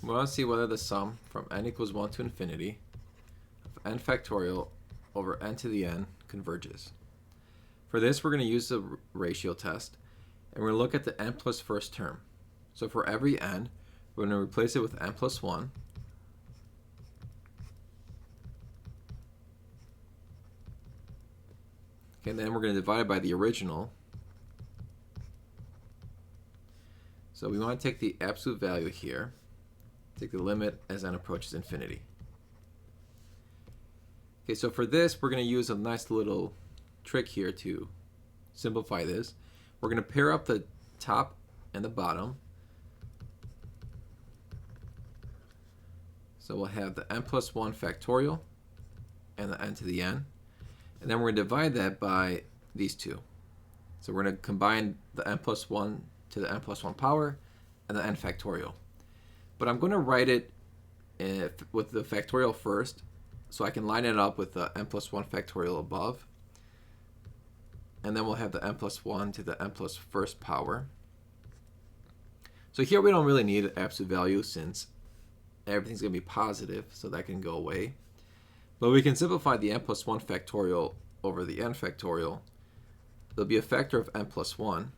We want to see whether the sum from n equals 1 to infinity of n factorial over n to the n converges. For this, we're going to use the ratio test, and we're going to look at the n plus first term. So for every n, we're going to replace it with n plus 1. Okay, and then we're going to divide it by the original. So we want to take the absolute value here, take the limit as n approaches infinity. Okay, so for this, we're going to use a nice little trick here to simplify this. We're going to pair up the top and the bottom. So we'll have the n plus 1 factorial and the n to the n. And then we're going to divide that by these two. So we're going to combine the n plus 1 to the n plus 1 power and the n factorial. But I'm going to write it with the factorial first, so I can line it up with the n plus 1 factorial above. And then we'll have the n plus 1 to the n plus first power. So here we don't really need an absolute value since everything's going to be positive, so that can go away. But we can simplify the n plus 1 factorial over the n factorial. There'll be a factor of n plus 1.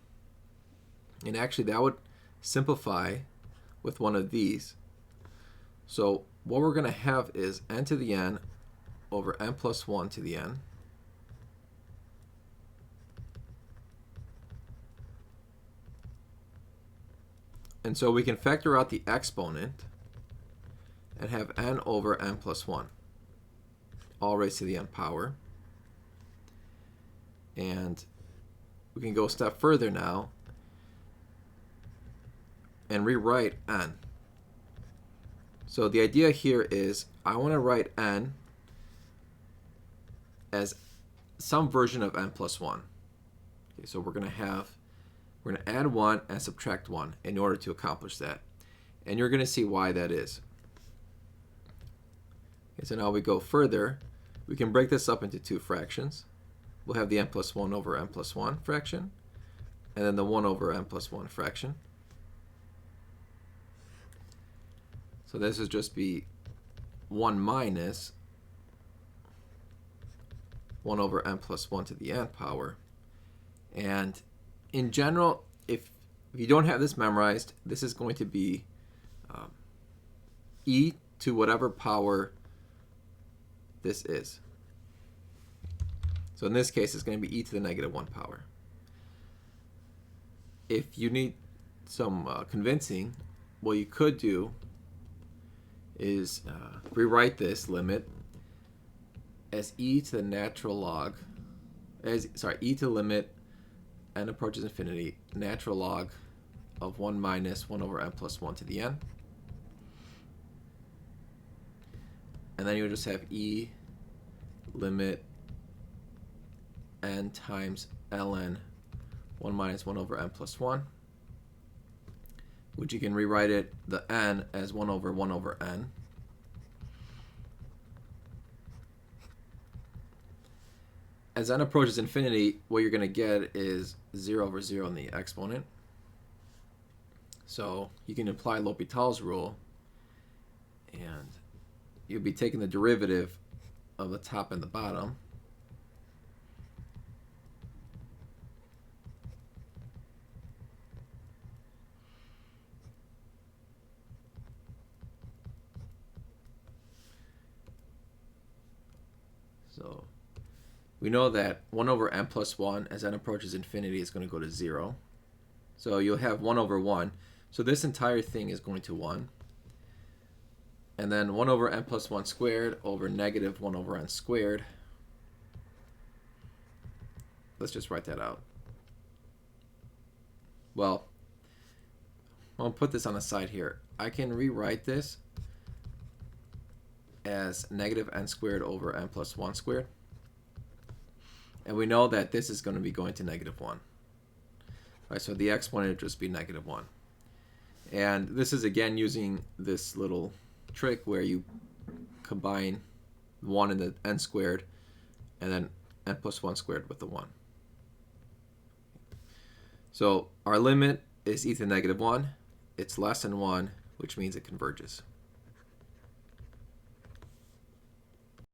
And actually that would simplify with one of these. So what we're going to have is n to the n over n plus 1 to the n. And so we can factor out the exponent and have n over n plus 1, all raised to the n power. And we can go a step further now and rewrite n. So the idea here is I want to write n as some version of n plus 1. Okay, so we're going to add 1 and subtract 1 in order to accomplish that. And you're going to see why that is. Okay, so now we go further. We can break this up into two fractions. We'll have the n plus 1 over n plus 1 fraction, and then the 1 over n plus 1 fraction. So this would just be 1 minus 1 over n plus 1 to the n power. And in general, if you don't have this memorized, this is going to be e to whatever power this is. So in this case, it's going to be e to the negative 1 power. If you need some convincing, what you could do is rewrite this limit as e to the natural log, e to the limit n approaches infinity, natural log of 1 minus 1 over n plus 1 to the n. And then you would just have e limit n times ln 1 minus 1 over n plus 1, which you can rewrite it, the n, as 1 over n. As n approaches infinity, what you're going to get is 0 over 0 in the exponent. So you can apply L'Hopital's rule, and you'll be taking the derivative of the top and the bottom. So we know that 1 over n plus 1 as n approaches infinity is going to go to 0. So you'll have 1 over 1. So this entire thing is going to 1. And then 1 over n plus 1 squared over negative 1 over n squared. Let's just write that out. Well, I'll put this on the side here. I can rewrite this as negative n squared over n plus 1 squared. And we know that this is going to be going to negative 1. All right, so the exponent would just be negative 1. And this is again using this little trick where you combine 1 and the n squared and then n plus 1 squared with the 1. So our limit is e to the negative 1. It's less than 1, which means it converges.